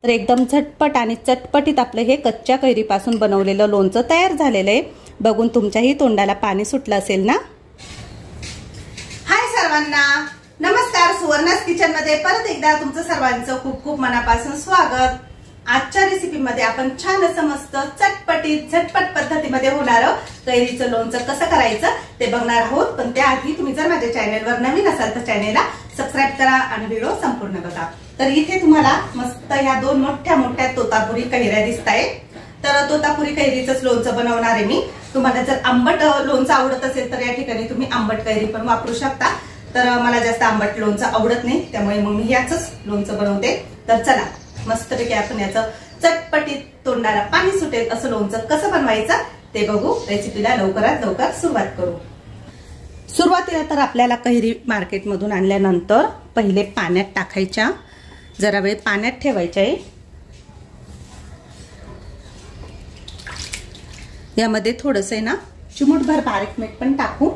तर एकदम झटपट आणि चटपटीत आपलं हे कच्च्या कैरीपासून बनवलेलं लोणचं तयार झालेलं आहे। बघून तुमच्याही तोंडाला पाणी सुटलं असेल ना। हाय सर्वांना, नमस्कार। सुवर्णास किचन मध्ये परत एकदा तुमचं सर्वांचं खूप खूप मनापासून स्वागत। आजच्या रेसिपीमध्ये आपण छान असं मस्त चटपटीत झटपट पद्धतीमध्ये होणारं कैरीचं लोणचं कसं करायचं ते बघणार आहोत। पण त्याआधी तुम्ही जर माझ्या चॅनलवर नवीन असाल तर चॅनलला सबस्क्राइब करा आणि व्हिडिओ संपूर्ण बघा। तर इथे तुम्हाला मस्त ह्या दोन मोठ्या मोठ्या तोतापुरी कैऱ्या दिसताय। तर तोतापुरी कैरीचंच लोणचं बनवणार आहे मी। तुम्हाला जर आंबट लोणचं आवडत असेल तर या ठिकाणी तुम्ही आंबट कैरी पण वापरू शकता। तर मला जास्त आंबट लोणचं आवडत नाही, त्यामुळे मग मी याचंच लोणचं बनवते। तर चला मस्तपैकी आपण याचं चटपटीत तोंडाला पाणी सुटेल असं लोणचं कसं बनवायचं ते बघू। रेसिपीला लवकरात लवकर सुरुवात करू। सुरुवातीला तर आपल्याला कैरी मार्केटमधून आणल्यानंतर पहिले पाण्यात टाकायच्या, जरा वेळ पाण्यात ठेवायच्या आहे। यामध्ये थोडंसं आहे ना चिमूटभर बारीक मीठ पण टाकू।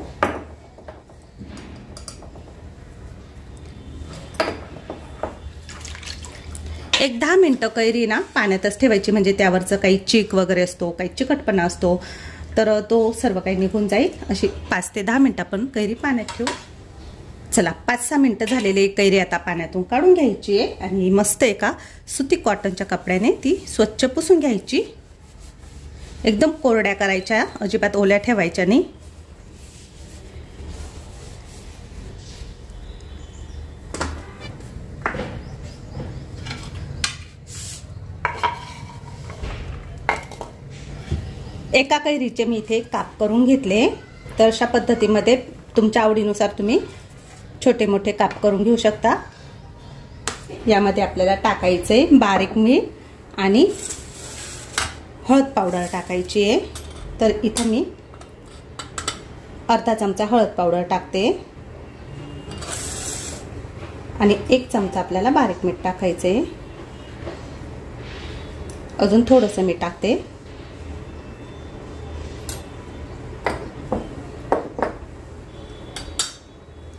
एक 10 मिनिटं कैरी ना पाण्यातच ठेवायची, म्हणजे त्यावरचं काही चीक वगैरे असतो, काही चिकटपणा असतो, तर तो सर्व काही निघून जाईल। अशी 5 ते 10 मिनिटं आपण कैरी पाण्यात ठेवू। चला 5-6 मिनिटं झालेली कैरी आता पाण्यातून काढून घ्यायची आहे आणि मस्त एका सुती कॉटनच्या कपड्याने ती स्वच्छ पुसून घ्यायची। एकदम कोरड्या करायच्या, अजिबात ओल्या ठेवायच्या नाही। एका कैरीचे मी इथे काप करून घेतले। तर अशा पद्धतीमध्ये तुमच्या आवडीनुसार तुम्ही छोटे मोठे काप करून घेऊ शकता। यामध्ये आपल्याला टाकायचे बारीक मीठ आणि हळद पावडर टाकायची आहे। तर इथं मी अर्धा चमचा हळद पावडर टाकते आणि 1 चमचा आपल्याला बारीक मीठ टाकायचे। अजून थोडंसं मीठ टाकते।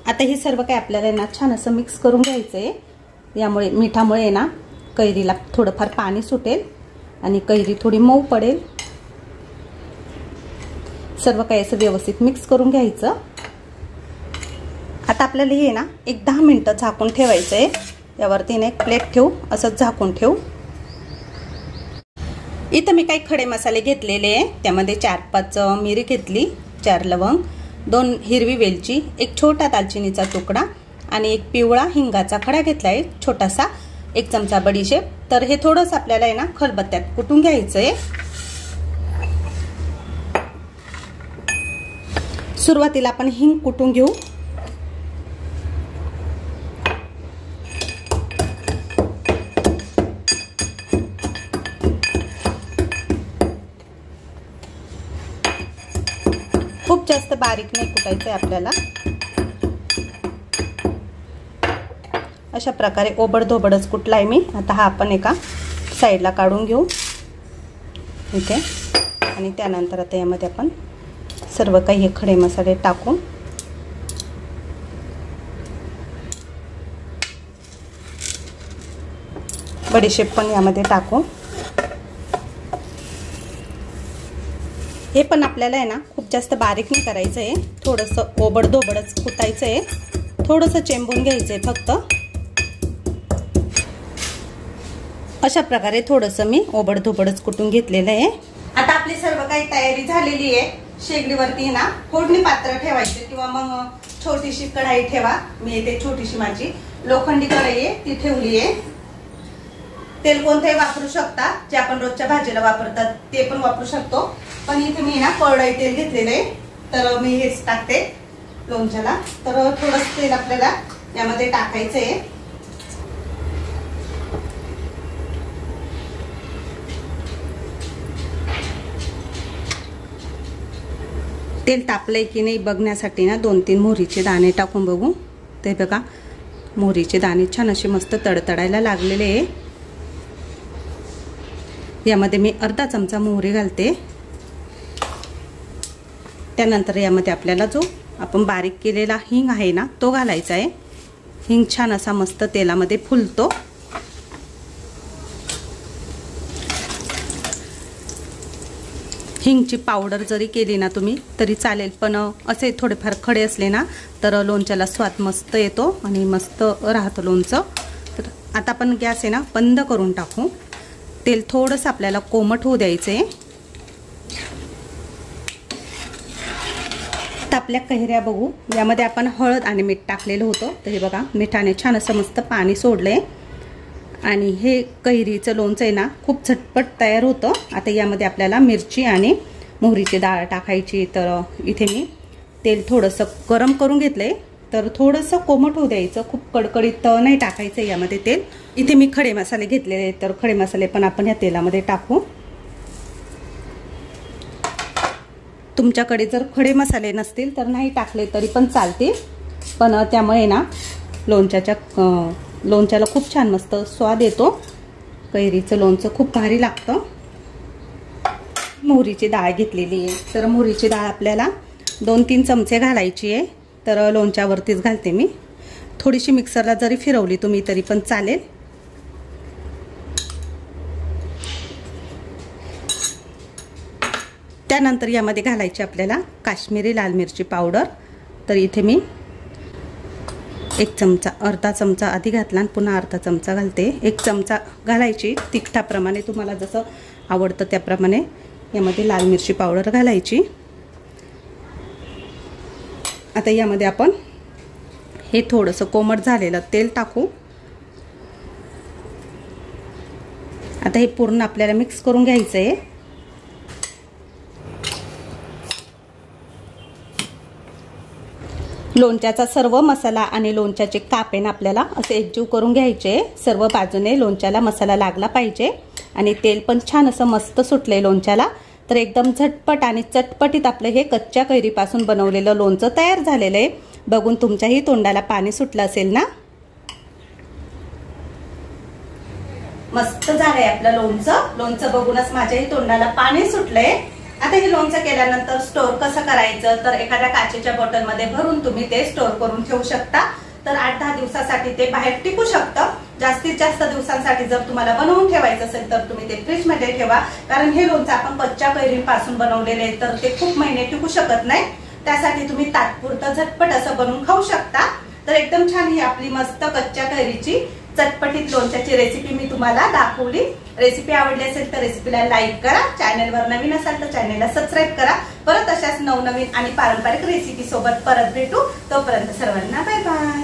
आता हे सर्व काही आपल्याला ना छान असं मिक्स करून घ्यायचंय। यामुळे मिठामुळे ना कैरीला थोडंफार पाणी सुटेल आणि कैरी थोडी मऊ पडेल। सर्व काही असं व्यवस्थित मिक्स करून घ्यायचं। आता आपल्याला हे ना एक 10 मिनिटं झाकून ठेवायचंय। यावरती ना एक प्लेट ठेवू, असंच झाकून ठेवू। इथं मी काही खडे मसाले घेतलेले आहे। त्यामध्ये 4-5 मिरी घेतली, 4 लवंग, 2 हिरवी वेलची, एक छोटा दालचिनीचा तुकडा आणि एक पिवळा हिंगाचा खडा घेतलाय छोटासा, 1 चमचा बडीशेप। तर हे थोडंसं आपल्याला आहे ना खलबत्त्यात कुटून घ्यायचंय। सुरुवातीला आपण हिंग कुटून घेऊ। खूप जास्त बारीक नाही कुटायचंय आपल्याला। अशा प्रकारे ओबडधोबडच कुटलाय मी। आता हा आपण एका साईडला काढून घेऊ इथे। आणि त्यानंतर आता यामध्ये आपण सर्व काही हे खडे मसाले टाकू। बडीशेप पण यामध्ये टाकू। हे पण आपल्याला आहे ना खूप जास्त बारीक नाही करायचं आहे, थोडंसं ओबडधोबडच कुटायचं आहे। थोडंसं चेंबून घ्यायचं आहे फक्त। अशा प्रकारे थोडंसं मी ओबडधोबडच कुटून घेतलेलं आहे। आता आपली सर्व काही तयारी झालेली आहे। शेगडीवरती ना फोडणी पात्र ठेवायचे किंवा मग छोटीशी कढाई ठेवा। मी इथे छोटीशी माझी लोखंडी कढाई आहे ती ठेवली आहे। तेल कोणतेही वापरू शकता, जे आपण रोजच्या भाजीला वापरतात ते पण वापरू शकतो, पण इथे मी ना कोरडे तेल घेतलेलं आहे। तर मी हेच टाकते लोणच्याला। तर थोडंसं तेल आपल्याला यामध्ये टाकायचं आहे। तेल तापलंय की नाही बघण्यासाठी ना 2-3 मोहरीचे दाणे टाकून बघू। ते बघा मोहरीचे दाणे छान असे मस्त तडतडायला लागलेले आहे। यामध्ये मी अर्धा चमचा मोहरी घालते। त्यानंतर यामध्ये आपल्याला जो आपण बारीक केलेला हिंग आहे ना तो घालायचा आहे। हिंग छान असा मस्त तेलामध्ये फुलतो। हिंगची पावडर जरी केली ना तुम्ही तरी चालेल, पण असे थोडेफार खडे असले ना तर लोणच्याला स्वाद मस्त येतो आणि मस्त राहतं लोणचं. तर आता आपण गॅस आहे ना बंद करून टाकू. तेल थोडंसं आपल्याला कोमट होऊ द्यायचं आहे. आता आपल्या कैऱ्या बघू. यामध्ये आपण हळद आणि मीठ टाकलेलं होतं, तर हे बघा मिठाने छान असं मस्त पाणी सोडलंय आणि हे कैरीचं लोणचं आहे ना खूप झटपट तयार होतं. आता यामध्ये आपल्याला मिरची आणि मोहरीची डाळ टाकायची. तर इथे मी तेल थोडंसं गरम करून घेतलंय, तर थोडंसं कोमट होऊ द्यायचं, खूप कडकडीत नाही टाकायचं यामध्ये तेल. इथे मी खडे मसाले घेतलेले आहेत, तर खडे मसाले पण आपण या तेलामध्ये टाकू. तुमच्याकडे जर खडे मसाले नसतील तर नाही टाकले तरी पण चालते, पण त्यामुळे ना लोणच्याला खूप छान मस्त स्वाद येतो. कैरीचं लोणचं खूप भारी लागतं. मोहरीची डाळ घेतलेली आहे, तर मोहरीची डाळ आपल्याला 2-3 चमचे घालायची आहे. तर लोणच्यावरतीच घालते मी. थोडीशी मिक्सरला जरी फिरवली तुम्ही तरी पण चालेल. त्यानंतर यामध्ये घालायची आपल्याला काश्मीरी लाल मिरची पावडर. तर इथे मी 1 चमचा, अर्धा चमचा आधी घातला आणि पुन्हा अर्धा चमचा घालते. 1 चमचा घालायची, तिखटाप्रमाणे तुम्हाला जसं आवडतं त्याप्रमाणे यामध्ये लाल मिरची पावडर घालायची. आता यामध्ये आपण हे थोडंसं कोमट झालेलं तेल टाकू. आता हे पूर्ण आपल्याला मिक्स करून घ्यायचं आहे. लोणच्याचा सर्व मसाला आणि लोणच्याचे कापे ना आपल्याला असे एकजीव करून घ्यायचे. सर्व बाजूने लोणच्याला मसाला लागला पाहिजे आणि तेल पण छान असं मस्त सुटलंय लोणच्याला. तर एकदम झटपट आणि चटपटीत आपलं हे कच्च्या कैरीपासून बनवलेलं लोणचं तयार झालेलं आहे. बघून तुमच्याही तोंडाला पाणी सुटलं असेल ना. मस्त झालंय आपलं लोणचं बघूनच माझ्याही तोंडाला पाणी सुटलंय. आता हे लोणचं केल्यानंतर स्टोर कसं करायचं, तर एखाद्या काचेच्या बॉटलमध्ये भरून तुम्ही ते स्टोर करून ठेवू शकता. तर 8-10 दिवसासाठी ते बाहेर टिकू शकतं. जास्तीत जास्त दिवसांसाठी जर तुम्हाला बनवून ठेवायचं असेल तर तुम्ही ते फ्रीजमध्ये ठेवा, कारण हे लोणचं आपण कच्च्या कैरीपासून बनवलेले आहे, तर ते खूप महिने टिकू शकत नाही. त्यासाठी तुम्ही तात्पुरतं झटपट असं बनवून खाऊ शकता. तर एकदम छान ही आपली मस्त कच्च्या कैरीची चटपटीत लोणच्याची रेसिपी मी तुम्हाला दाखवली. रेसिपी आवडली असेल तर रेसिपीला लाईक करा. चॅनलवर नवीन असाल तर चॅनलला सबस्क्राईब करा. परत अशाच नवनवीन आणि पारंपरिक रेसिपी सोबत परत भेटू. तोपर्यंत सर्वांना बाय बाय.